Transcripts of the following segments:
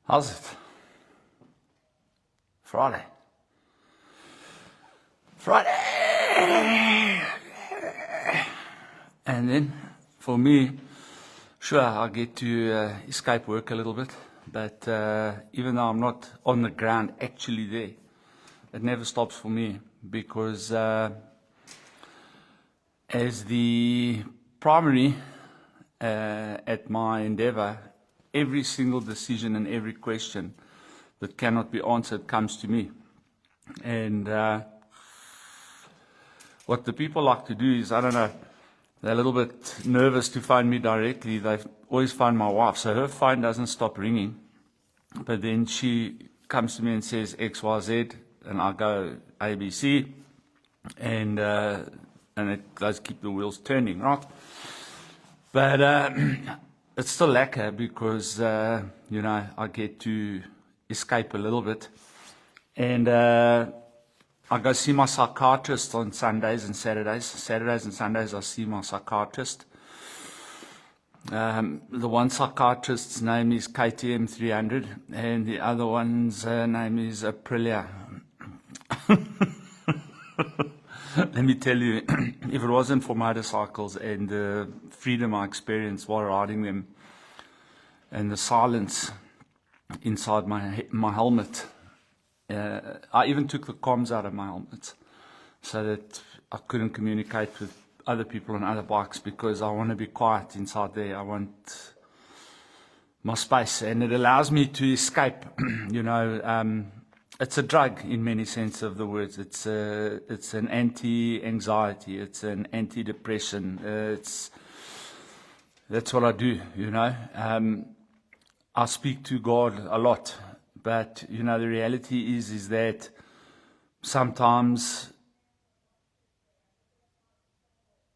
How's it? Friday. And then, for me, sure, I get to escape work a little bit. But even though I'm not on the ground actually there, it never stops for me. Because as the primary at my endeavor, every single decision and every question that cannot be answered comes to me. And what the people like to do is, I don't know, they're a little bit nervous to phone me directly. They always phone my wife, so her phone doesn't stop ringing. But then she comes to me and says X, Y, Z, and I go ABC, and it does keep the wheels turning, right? But it's still lekker because, I get to escape a little bit. And I go see my psychiatrist on Sundays and Saturdays. Saturdays and Sundays I see my psychiatrist. The one psychiatrist's name is KTM 300, and the other one's name is Aprilia. Let me tell you, if it wasn't for motorcycles and the freedom I experienced while riding them, and the silence inside my helmet, I even took the comms out of my helmet so that I couldn't communicate with other people on other bikes, because I want to be quiet inside there. I want my space, and it allows me to escape. It's a drug in many sense of the words. It's an anti-anxiety. It's an anti-depression. That's what I do. I speak to God a lot, but the reality is that sometimes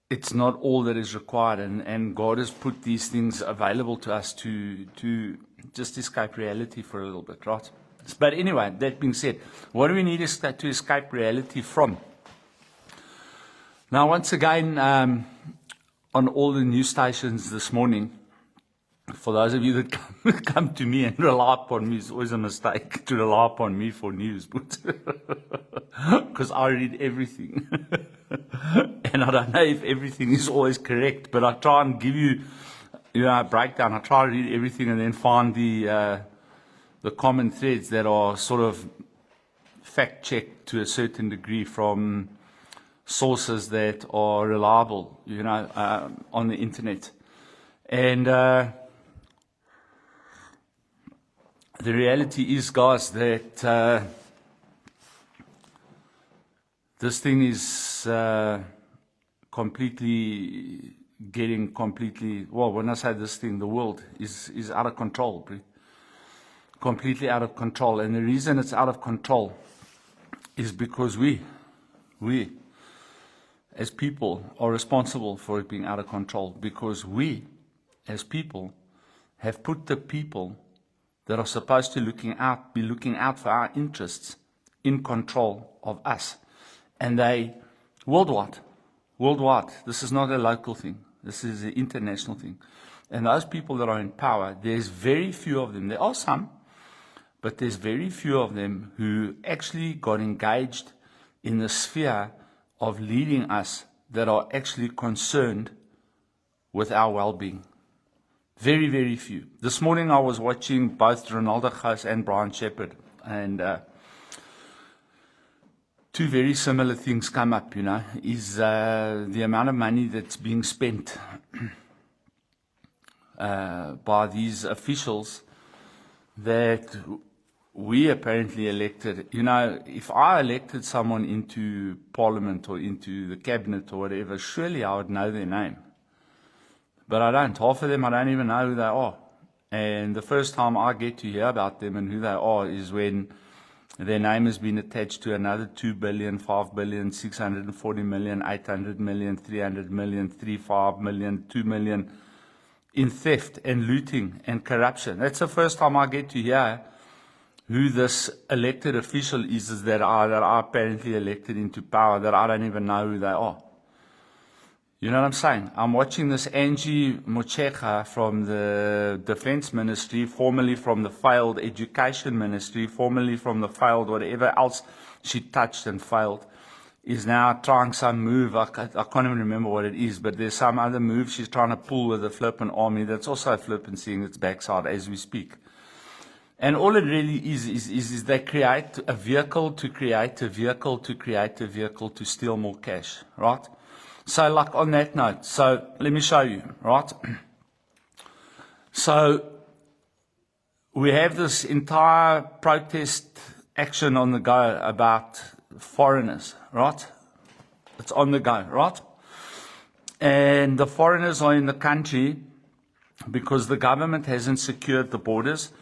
it's not all that is required, and God has put these things available to us to just escape reality for a little bit, right? But anyway, that being said, what do we need to escape reality from? Now, once again, on all the news stations this morning, for those of you that come to me and rely upon me, it's always a mistake to rely upon me for news, because I read everything. And I don't know if everything is always correct, but I try and give you, a breakdown. I try to read everything and then find the common threads that are sort of fact-checked to a certain degree from sources that are reliable, on the internet. And the reality is, guys, that this thing is when I say this thing, the world is out of control, completely out of control. And the reason it's out of control is because we as people are responsible for it being out of control, because we as people have put the people that are supposed to be looking out for our interests in control of us. And they, worldwide, this is not a local thing, this is an international thing. And those people that are in power, there's very few of them. There are some, but there's very few of them who actually got engaged in the sphere of leading us, that are actually concerned with our well-being. Very, very few. This morning I was watching both Ronaldo Gous and Brian Shepherd, and two very similar things come up, is the amount of money that's being spent by these officials that we apparently elected. If I elected someone into parliament or into the cabinet or whatever, surely I would know their name. But I don't. Half of them I don't even know who they are. And the first time I get to hear about them and who they are is when their name has been attached to another 2 billion, 5 billion, 640 million, 800 million, 300 million, 35 million, 2 million in theft and looting and corruption. That's the first time I get to hear who this elected official is that I apparently elected into power, that I don't even know who they are. You know what I'm saying? I'm watching this Angie Motshekga from the Defense Ministry, formerly from the failed Education Ministry, formerly from the failed whatever else she touched and failed, is now trying some move. I can't even remember what it is, but there's some other move she's trying to pull with the flippin' army that's also flippin' seeing its backside as we speak. And all it really is they create a vehicle to create a vehicle to create a vehicle to steal more cash, right? So like on that note, so let me show you, right? So we have this entire protest action on the go about foreigners, right? It's on the go, right? And the foreigners are in the country because the government hasn't secured the borders,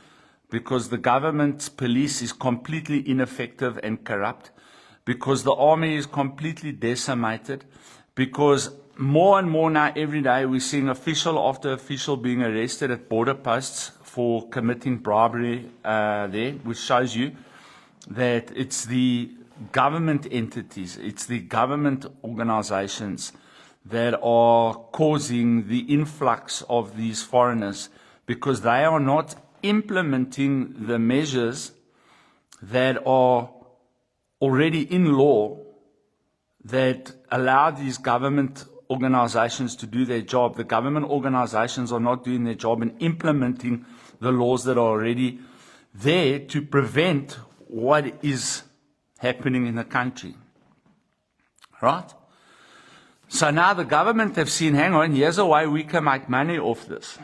because the government's police is completely ineffective and corrupt, because the army is completely decimated, because more and more now every day we're seeing official after official being arrested at border posts for committing bribery there, which shows you that it's the government entities, it's the government organizations that are causing the influx of these foreigners, because they are not implementing the measures that are already in law that allow these government organizations to do their job. The government organizations are not doing their job in implementing the laws that are already there to prevent what is happening in the country. Right? So now the government have seen, hang on, here's a way we can make money off this.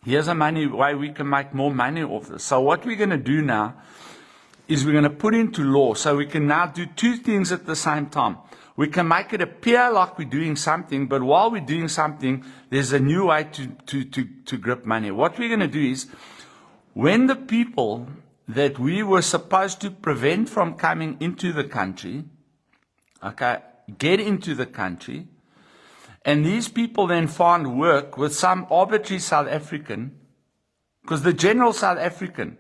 Here's a way we can make more money off this. So what we're going to do now is we're going to put into law, so we can now do two things at the same time. We can make it appear like we're doing something, but while we're doing something, there's a new way to grip money. What we're going to do is, when the people that we were supposed to prevent from coming into the country, okay, get into the country, and these people then find work with some arbitrary South African, because the general South African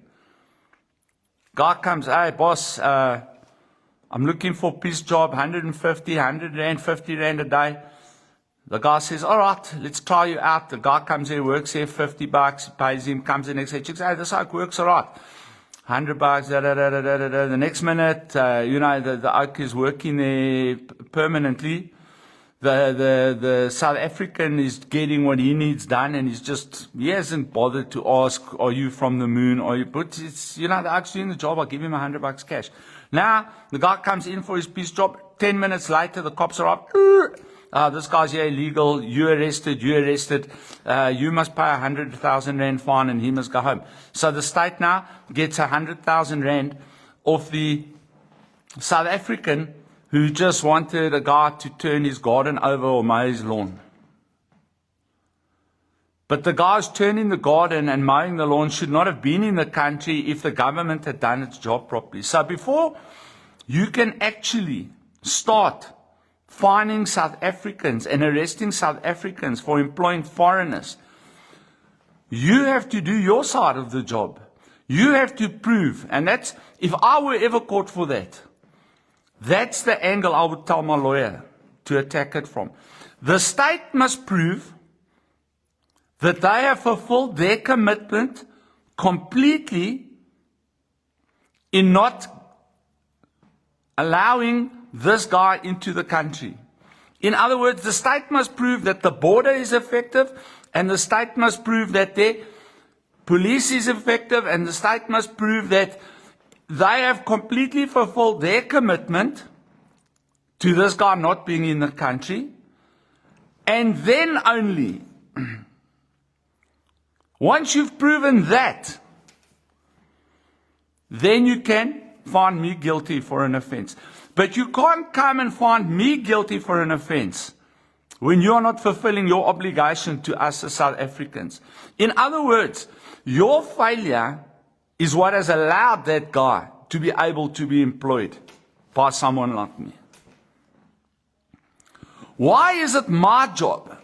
guy comes, hey boss, I'm looking for a peace job, 150, 100 rand, 50 rand a day. The guy says, all right, let's try you out. The guy comes here, works here, 50 bucks, pays him, comes the next day, checks, hey, this oak works all right. 100 bucks, The next minute, the oak is working there permanently. The South African is getting what he needs done, and he hasn't bothered to ask, are you from the moon? But it's, the oak's doing the job, I'll give him 100 bucks cash. Now, the guy comes in for his peace job, 10 minutes later, the cops are up, this guy's here illegal, you arrested, you must pay 100,000 rand fine and he must go home. So the state now gets 100,000 rand off the South African who just wanted a guy to turn his garden over or mow his lawn. But the guys turning the garden and mowing the lawn should not have been in the country if the government had done its job properly. So before you can actually start fining South Africans and arresting South Africans for employing foreigners, you have to do your side of the job. You have to prove, and that's, if I were ever caught for that, that's the angle I would tell my lawyer to attack it from. The state must prove that they have fulfilled their commitment completely in not allowing this guy into the country. In other words, the state must prove that the border is effective, and the state must prove that their police is effective, and the state must prove that they have completely fulfilled their commitment to this guy not being in the country. And then only, once you've proven that, then you can find me guilty for an offense. But you can't come and find me guilty for an offense when you are not fulfilling your obligation to us as South Africans. In other words, your failure is what has allowed that guy to be able to be employed by someone like me. Why is it my job?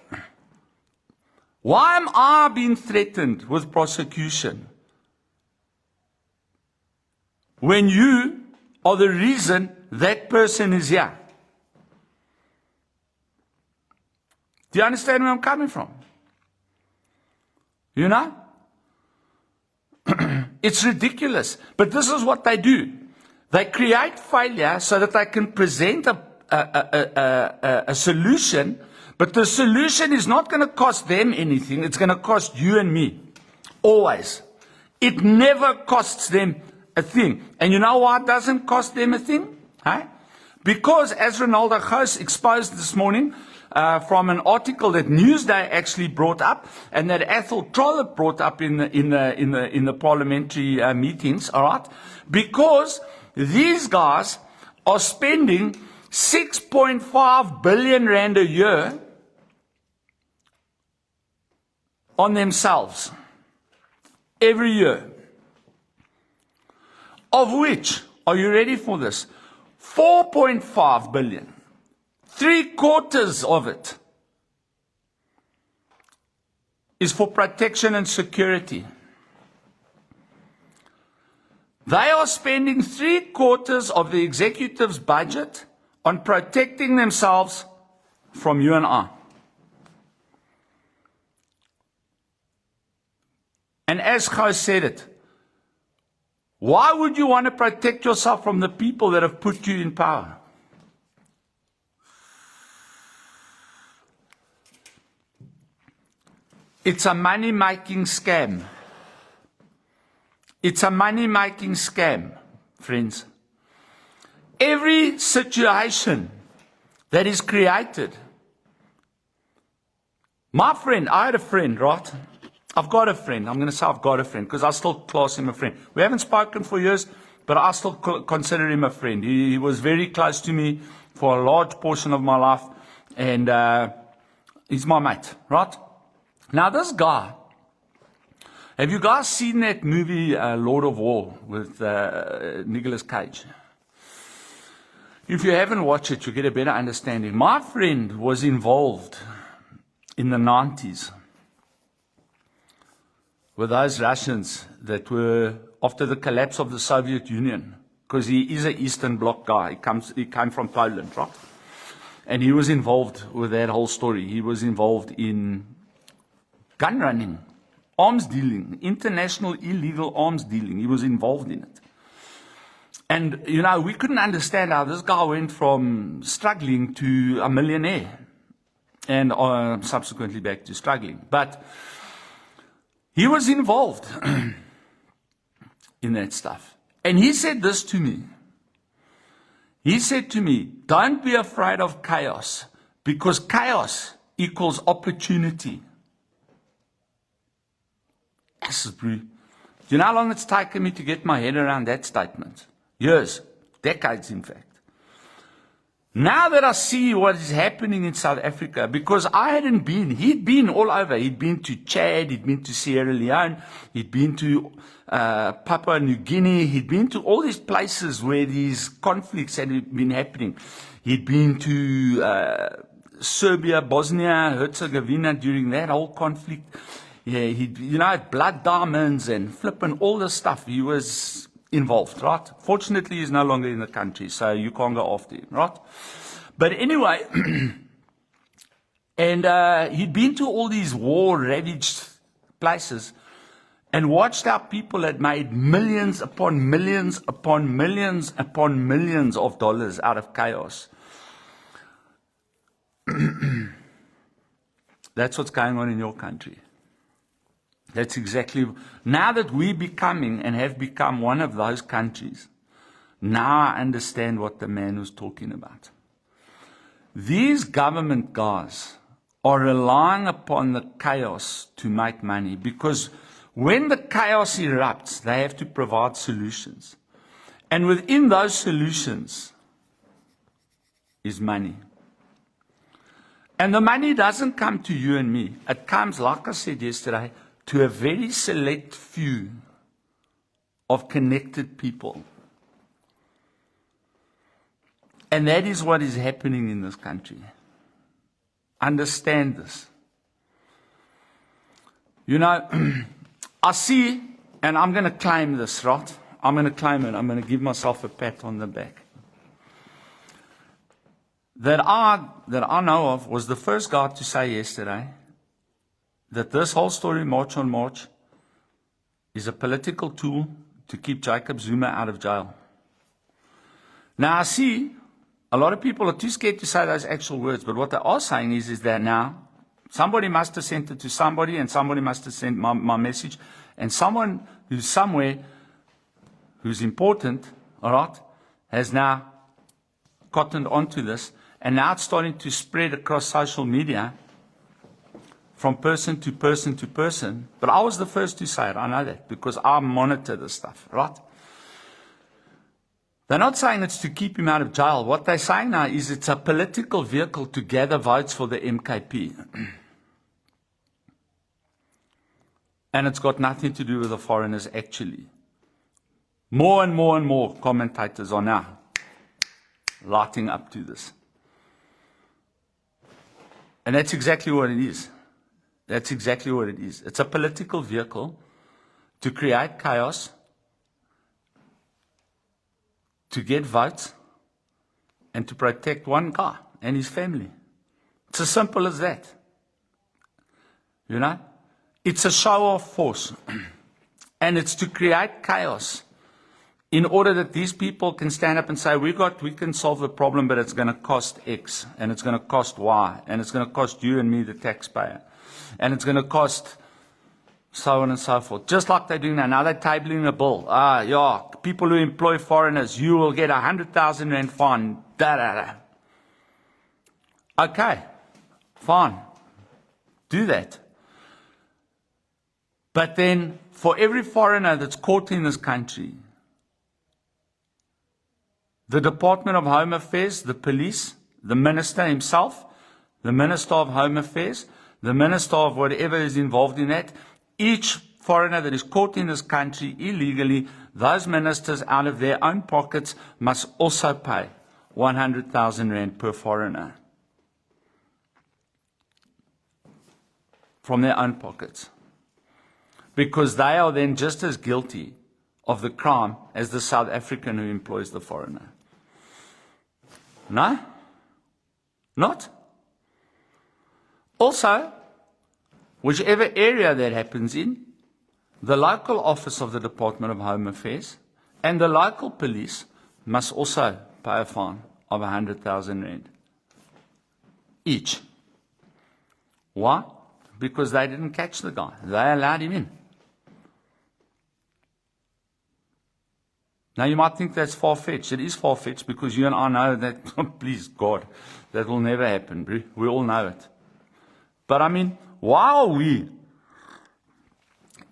Why am I being threatened with prosecution when you are the reason that person is here? Do you understand where I'm coming from? You know? It's ridiculous. But this is what they do. They create failure so that they can present a solution, but the solution is not going to cost them anything. It's going to cost you and me. Always. It never costs them a thing. And you know why it doesn't cost them a thing? Huh? Because, as Ronaldo Goos exposed this morning, from an article that Newsday actually brought up, and that Athol Trollip brought up in the parliamentary meetings, all right? Because these guys are spending 6.5 billion rand a year on themselves every year, of which, are you ready for this? 4.5 billion. 3/4 of it is for protection and security. They are spending 3/4 of the executive's budget on protecting themselves from you and I. And as Goos said it, why would you want to protect yourself from the people that have put you in power? It's a money-making scam. It's a money-making scam, friends. Every situation that is created. My friend, I had a friend, right? I've got a friend. I'm going to say I've got a friend because I still class him a friend. We haven't spoken for years, but I still consider him a friend. He was very close to me for a large portion of my life, and he's my mate, right? Now, this guy, have you guys seen that movie, Lord of War, with Nicolas Cage? If you haven't watched it, you'll get a better understanding. My friend was involved in the 90s with those Russians that were, after the collapse of the Soviet Union, because he is an Eastern Bloc guy. He came from Poland, right? And he was involved with that whole story. He was involved in gun running, arms dealing, international illegal arms dealing. He was involved in it. And, you know, we couldn't understand how this guy went from struggling to a millionaire and subsequently back to struggling. But he was involved in that stuff. And he said this to me. He said to me, don't be afraid of chaos, because chaos equals opportunity. This is brutal. Do you know how long it's taken me to get my head around that statement? Years, decades in fact. Now that I see what is happening in South Africa, because I hadn't been, he'd been all over. He'd been to Chad, he'd been to Sierra Leone, he'd been to Papua New Guinea, he'd been to all these places where these conflicts had been happening. He'd been to Serbia, Bosnia, Herzegovina during that whole conflict. Yeah, he, you know, blood diamonds and flipping all this stuff. He was involved, right? Fortunately, he's no longer in the country, so you can't go after him, right? But anyway, and he'd been to all these war-ravaged places and watched how people had made millions upon millions upon millions upon millions of dollars out of chaos. That's what's going on in your country. That's exactly, now that we're becoming and have become one of those countries, now I understand what the man was talking about. These government guys are relying upon the chaos to make money, because when the chaos erupts, they have to provide solutions. And within those solutions is money. And the money doesn't come to you and me. It comes, like I said yesterday, to a very select few of connected people. And that is what is happening in this country. Understand this. You know, I see, and I'm going to claim this, right? I'm going to claim it. I'm going to give myself a pat on the back. that I know of was the first guy to say yesterday that this whole story, March on March, is a political tool to keep Jacob Zuma out of jail. Now I see a lot of people are too scared to say those actual words, but what they are saying is that now somebody must have sent it to somebody, and somebody must have sent my message, and someone who's somewhere who's important, all right, has now cottoned onto this, and now it's starting to spread across social media from person to person to person. But I was the first to say it, I know that, because I monitor this stuff, right? They're not saying it's to keep him out of jail. What they're saying now is it's a political vehicle to gather votes for the MKP. And it's got nothing to do with the foreigners, actually. More and more and more commentators are now lighting up to this. And that's exactly what it is. That's exactly what it is. It's a political vehicle to create chaos, to get votes, and to protect one guy and his family. It's as simple as that. You know? It's a show of force. And it's to create chaos in order that these people can stand up and say, we can solve the problem, but it's going to cost X, and it's going to cost Y, and it's going to cost you and me, the taxpayer, and it's going to cost so on and so forth. Just like they're doing now. Now they're tabling a bill. People who employ foreigners, you will get 100,000 rand fine. Okay, fine. Do that. But then, for every foreigner that's caught in this country, the Department of Home Affairs, the police, the minister himself, the Minister of Home Affairs, the Minister of whatever is involved in that, each foreigner that is caught in this country illegally, those ministers out of their own pockets must also pay 100,000 rand per foreigner. From their own pockets. Because they are then just as guilty of the crime as the South African who employs the foreigner. No? Not? Also, whichever area that happens in, the local office of the Department of Home Affairs and the local police must also pay a fine of 100,000 rand each. Why? Because they didn't catch the guy. They allowed him in. Now you might think that's far-fetched. It is far-fetched because you and I know that, please God, that will never happen. We all know it. But I mean, why are we,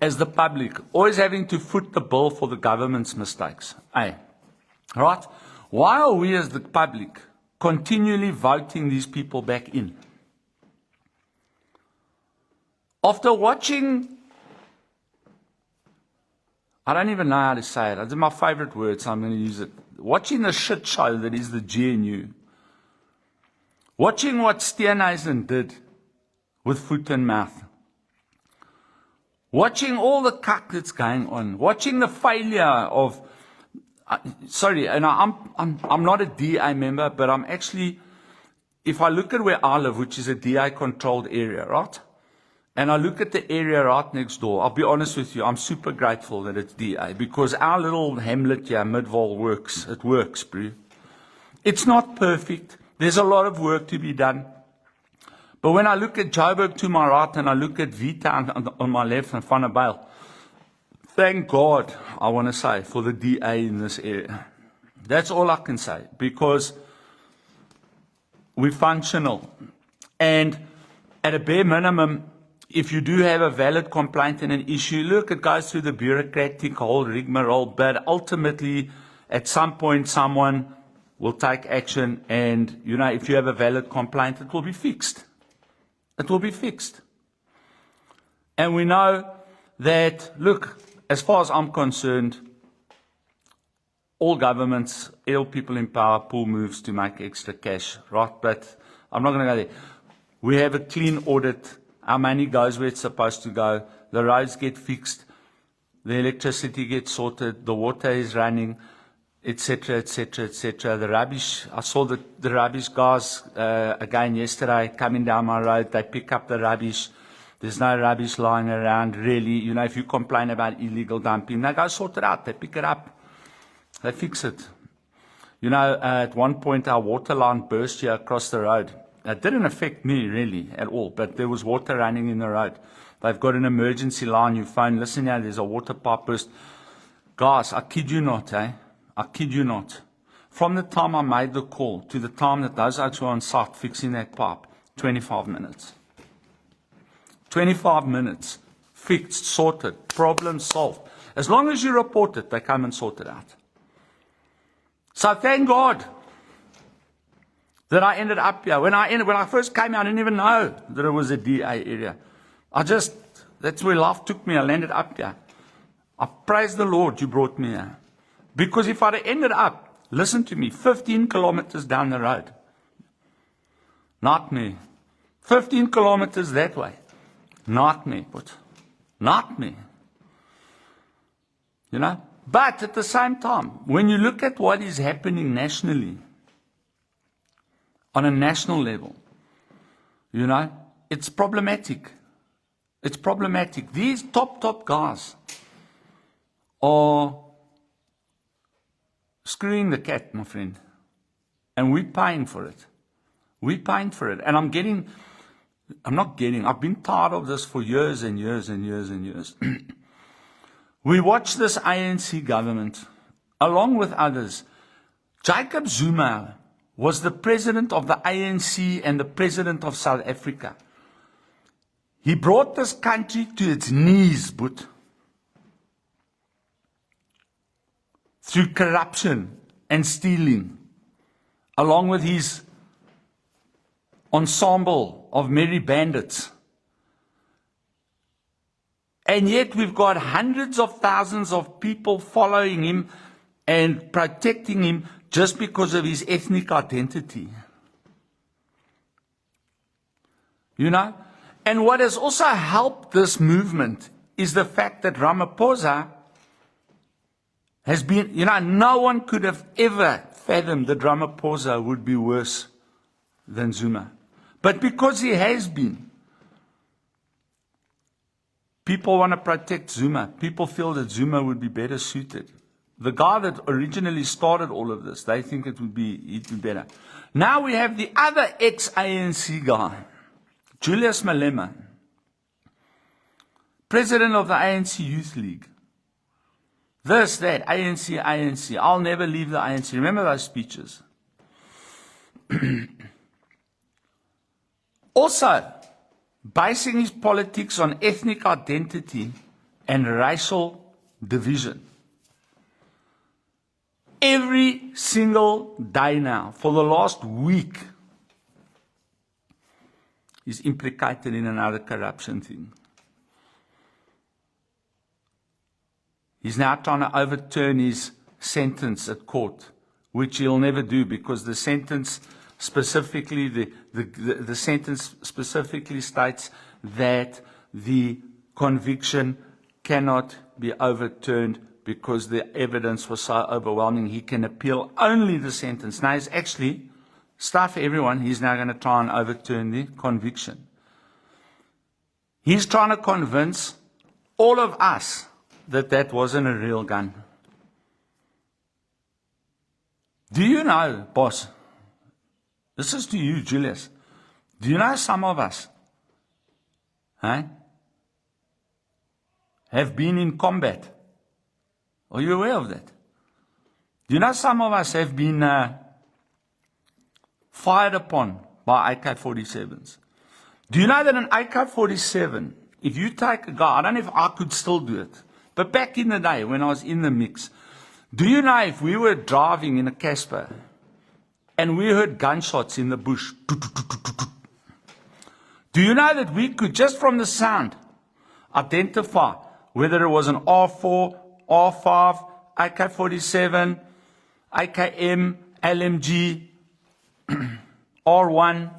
as the public, always having to foot the bill for the government's mistakes? Right? Why are we, as the public, continually voting these people back in? After watching, I don't even know how to say it. It's my favorite word, so I'm going to use it. Watching the shit show that is the GNU. Watching what Steenhuisen did with foot and mouth. Watching all the cuck that's going on. Watching the failure of, and I'm not a DA member, but I'm actually, if I look at where I live, which is a DA controlled area, right? And I look at the area right next door, I'll be honest with you, I'm super grateful that it's DA, because our little hamlet here, Midvaal, works. It works, bro. It's not perfect. There's a lot of work to be done. But when I look at Joburg to my right and I look at Vita on my left and Van der Bijl, thank God, I want to say, for the DA in this area. That's all I can say, because we're functional. And at a bare minimum, if you do have a valid complaint and an issue, look, it goes through the bureaucratic whole rigmarole, but ultimately, at some point, someone will take action, and, you know, if you have a valid complaint, it will be fixed. It will be fixed. And we know that, look, as far as I'm concerned, all governments, all people in power pull moves to make extra cash, right? But I'm not going to go there. We have a clean audit. Our money goes where it's supposed to go. The roads get fixed. The electricity gets sorted. The water is running. etc., etc., etc. The rubbish, I saw the rubbish guys again yesterday coming down my road. They pick up the rubbish. There's no rubbish lying around, really. You know, if you complain about illegal dumping, they go sort it out. They pick it up. They fix it. You know, at one point our water line burst here across the road. It didn't affect me really at all, but there was water running in the road. They've got an emergency line. You phone, listen here, there's a water pipe burst. Guys, I kid you not, I kid you not. From the time I made the call to the time that those guys were on site fixing that pipe, 25 minutes. 25 minutes. Fixed, sorted, problem solved. As long as you report it, they come and sort it out. So thank God that I ended up here. When I first came here, I didn't even know that it was a DA area. That's where life took me. I landed up here. I praise the Lord you brought me here. Because if I'd have ended up, listen to me, 15 kilometers down the road. Not me. 15 kilometers that way. Not me, but not me. You know? But at the same time, when you look at what is happening nationally, on a national level, you know, it's problematic. It's problematic. These top guys are screwing the cat, my friend. And we're paying for it. We're paying for it. And I've been tired of this for years and years and years and years. We watch this ANC government, along with others. Jacob Zuma was the president of the ANC and the president of South Africa. He brought this country to its knees, but through corruption and stealing, along with his ensemble of merry bandits. And yet we've got hundreds of thousands of people following him and protecting him just because of his ethnic identity. You know? And what has also helped this movement is the fact that Ramaphosa has been, you know, no one could have ever fathomed that Ramaphosa would be worse than Zuma. But because he has been, people want to protect Zuma. People feel that Zuma would be better suited. The guy that originally started all of this, they think he'd be better. Now we have the other ex-ANC guy, Julius Malema, president of the ANC Youth League. This, that, ANC. I'll never leave the ANC. Remember those speeches? Also, basing his politics on ethnic identity and racial division. Every single day now, for the last week, he's implicated in another corruption thing. He's now trying to overturn his sentence at court, which he'll never do because the sentence specifically, the sentence specifically states that the conviction cannot be overturned because the evidence was so overwhelming. He can appeal only the sentence. Now, it's actually, stuff everyone, he's now going to try and overturn the conviction. He's trying to convince all of us that that wasn't a real gun. Do you know, boss? This is to you, Julius. Do you know some of us have been in combat? Are you aware of that? Do you know some of us have been fired upon by AK-47s? Do you know that an AK-47, if you take a guy, I don't know if I could still do it, but back in the day when I was in the mix, do you know if we were driving in a Casper and we heard gunshots in the bush, do you know that we could, just from the sound, identify whether it was an R4, R5, AK-47, AKM, LMG, R1?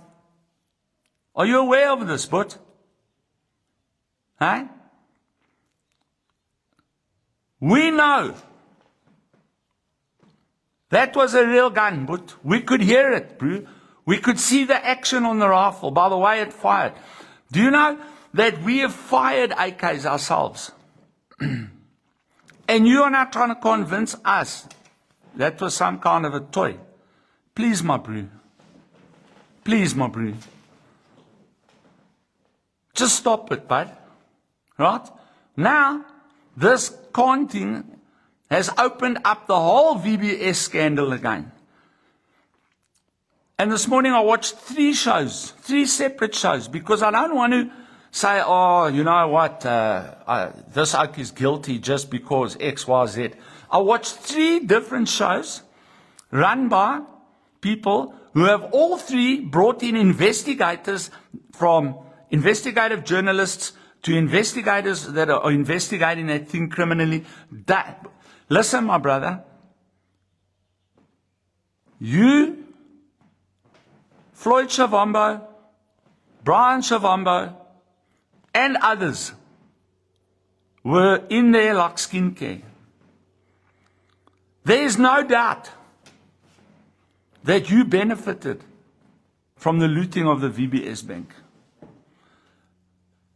Are you aware of this, but? Huh? We know That was a real gun, but we could hear it, bro. We could see the action on the rifle by the way it fired. Do you know that we have fired AKs ourselves? And you are now trying to convince us that was some kind of a toy. Please, my bro. Please, my bro. Just stop it, bud. Right? Now, this conting has opened up the whole VBS scandal again. And this morning I watched 3 shows, 3 separate shows, because I don't want to say, oh, you know what, this oak is guilty just because X, Y, Z. I watched 3 different shows run by people who have all 3 brought in investigators, from investigative journalists to investigators that are investigating that thing criminally. Listen, my brother, you, Floyd Shivambu, Brian Shivambu, and others were in there like skincare. There is no doubt that you benefited from the looting of the VBS Bank.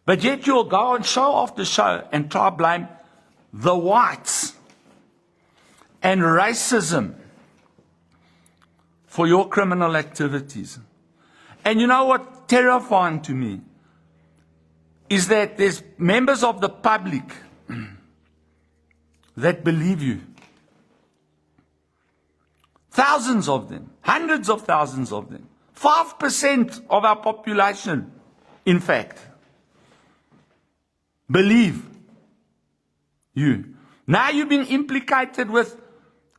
But yet you'll go on show after show and try to blame the whites and racism for your criminal activities. And you know what's terrifying to me is that there's members of the public that believe you. Thousands of them, hundreds of thousands of them. 5% of our population, in fact, believe you. Now you've been implicated with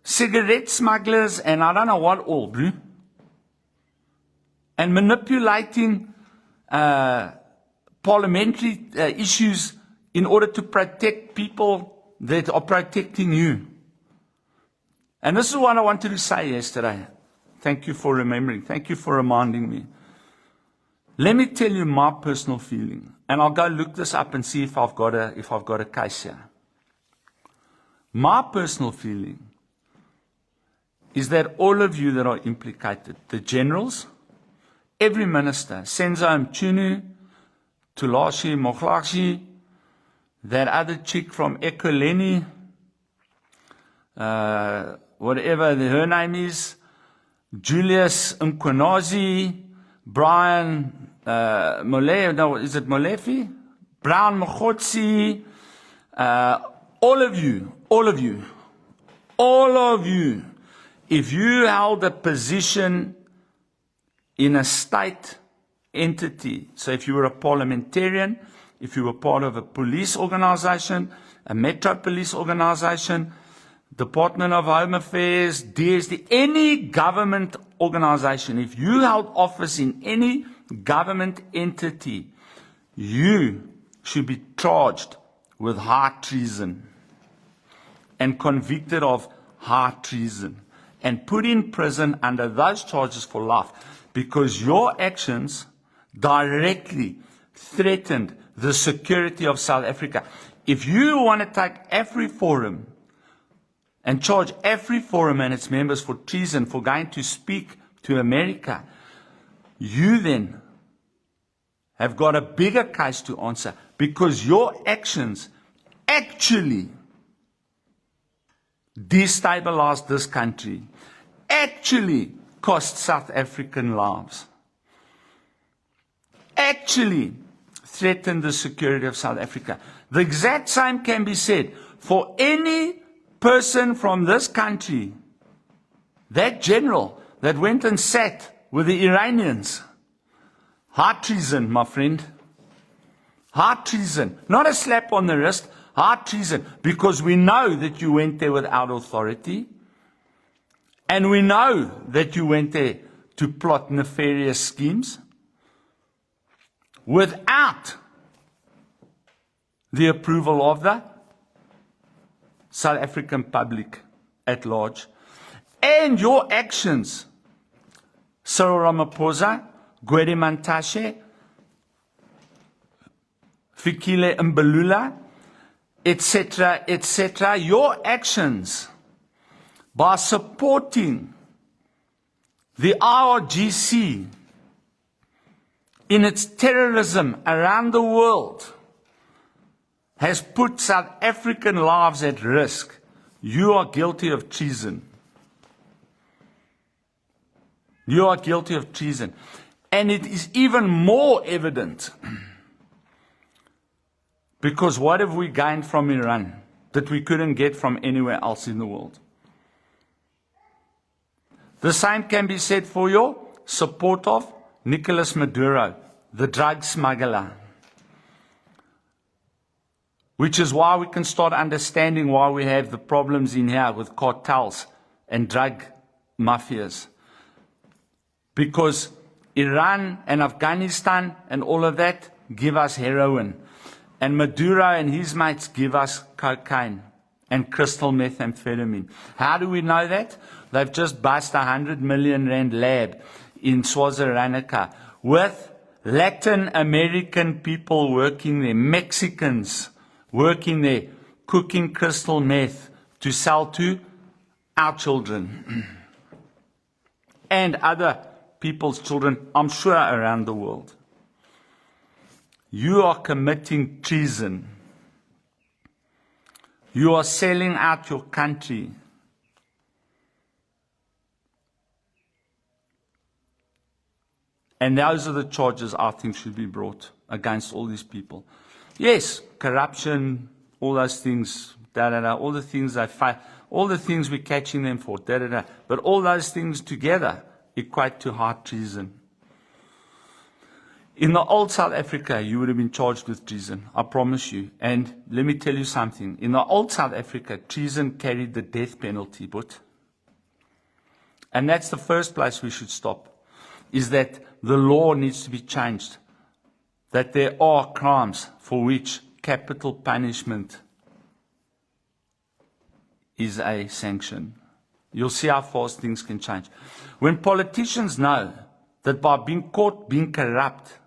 cigarette smugglers and I don't know what all, bro. And manipulating parliamentary issues in order to protect people that are protecting you. And this is what I wanted to say yesterday. Thank you for remembering. Thank you for reminding me. Let me tell you my personal feeling. And I'll go look this up and see if I've got a case here. My personal feeling is that all of you that are implicated, the generals, every minister, Senzo Mchunu, Tulashi Mokhlashi, that other chick from Ekurhuleni, whatever her name is, Julius Mkhwanazi, Brian is it Molefe? Brown Mkhotsi, all of you, if you held a position in a state entity, so if you were a parliamentarian, if you were part of a police organization, a metro police organization, Department of Home Affairs, DSD, any government organization, if you held office in any government entity, you should be charged with high treason and convicted of high treason and put in prison under those charges for life, because your actions directly threatened the security of South Africa. If you want to take AfriForum and charge AfriForum and its members for treason for going to speak to America, you then have got a bigger case to answer, because your actions actually destabilized this country, actually cost South African lives, actually threatened the security of South Africa. The exact same can be said for any person from this country, that general that went and sat with the Iranians. High treason, my friend. High treason. Not a slap on the wrist. High treason. Because we know that you went there without authority. And we know that you went there to plot nefarious schemes without the approval of the South African public at large. And your actions, Cyril Ramaphosa, Gwede Mantashe, Fikile Mbalula, etc., etc., your actions by supporting the IRGC in its terrorism around the world, has put South African lives at risk, you are guilty of treason. You are guilty of treason. And it is even more evident because what have we gained from Iran that we couldn't get from anywhere else in the world? The same can be said for your support of Nicolas Maduro, the drug smuggler. Which is why we can start understanding why we have the problems in here with cartels and drug mafias. Because Iran and Afghanistan and all of that give us heroin. And Maduro and his mates give us cocaine and crystal methamphetamine. How do we know that? They've just bust a 100 million rand lab in Swaziland with Latin American people working there, Mexicans working there, cooking crystal meth to sell to our children and other people's children, I'm sure, around the world. You are committing treason. You are selling out your country. And those are the charges I think should be brought against all these people. Yes, corruption, all those things, all the things they fight, all the things we're catching them for, But all those things together equate to high treason. In the old South Africa, you would have been charged with treason, I promise you. And let me tell you something. In the old South Africa, treason carried the death penalty, but. And that's the first place we should stop, is that the law needs to be changed. That there are crimes for which capital punishment is a sanction. You'll see how fast things can change. When politicians know that by being caught being corrupt,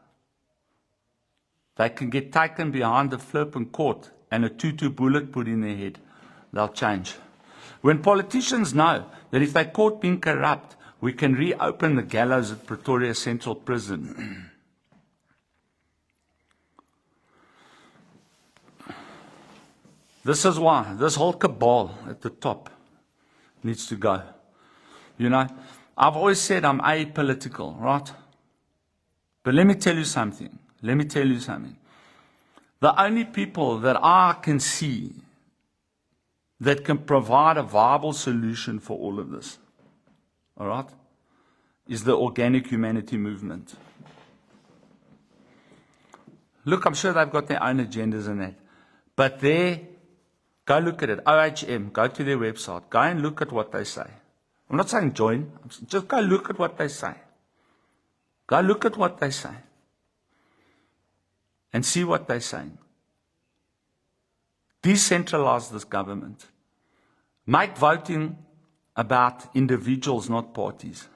they can get taken behind the flipping court and a 2-2 bullet put in their head, they'll change. When politicians know that if they're caught being corrupt, we can reopen the gallows at Pretoria Central Prison. This is why this whole cabal at the top needs to go. You know, I've always said I'm apolitical, right? But let me tell you something. The only people that I can see that can provide a viable solution for all of this, all right, is the organic humanity movement. Look, I'm sure they've got their own agendas in that. But go look at it. OHM, go to their website. Go and look at what they say. I'm not saying join. Just go look at what they say. Go look at what they say. And see what they're saying. Decentralize this government. Make voting about individuals, not parties.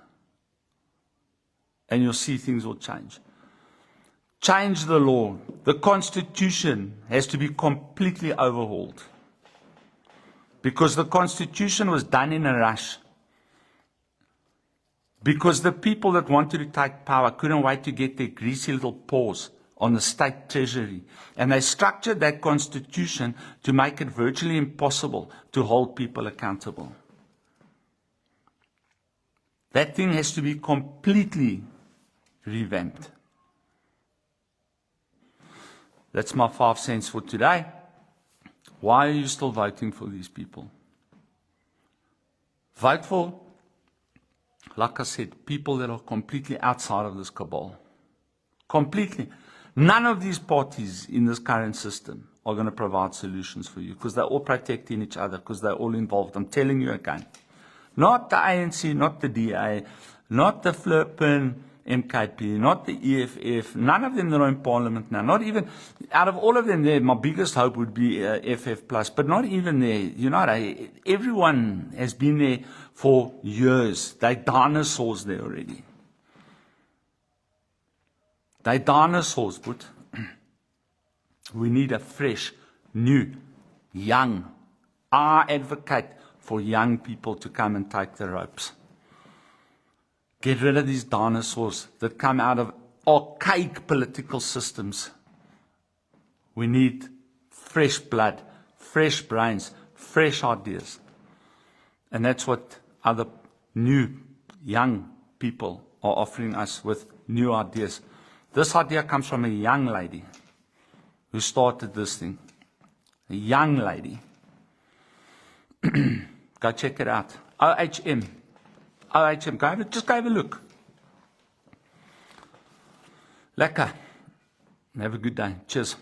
And you'll see things will change. Change the law. The Constitution has to be completely overhauled. Because the Constitution was done in a rush. Because the people that wanted to take power couldn't wait to get their greasy little paws on the state treasury. And they structured that Constitution to make it virtually impossible to hold people accountable. That thing has to be completely revamped. That's my 5 cents for today. Why are you still voting for these people? Vote for, like I said, people that are completely outside of this cabal. Completely. None of these parties in this current system are going to provide solutions for you because they're all protecting each other, because they're all involved. I'm telling you again. Not the ANC, not the DA, not the flippin' MKP, not the EFF, none of them that are in parliament now. Not even, out of all of them there, my biggest hope would be FF+, but not even there. You know, everyone has been there for years. They're dinosaurs there already. They're dinosaurs, but we need a fresh, new, young. I advocate for young people to come and take the ropes. Get rid of these dinosaurs that come out of archaic political systems. We need fresh blood, fresh brains, fresh ideas. And that's what other new, young people are offering us, with new ideas. This idea comes from a young lady who started this thing. A young lady. Go check it out. OHM. OHM. Just go have a look. Lekker. Have a good day. Cheers.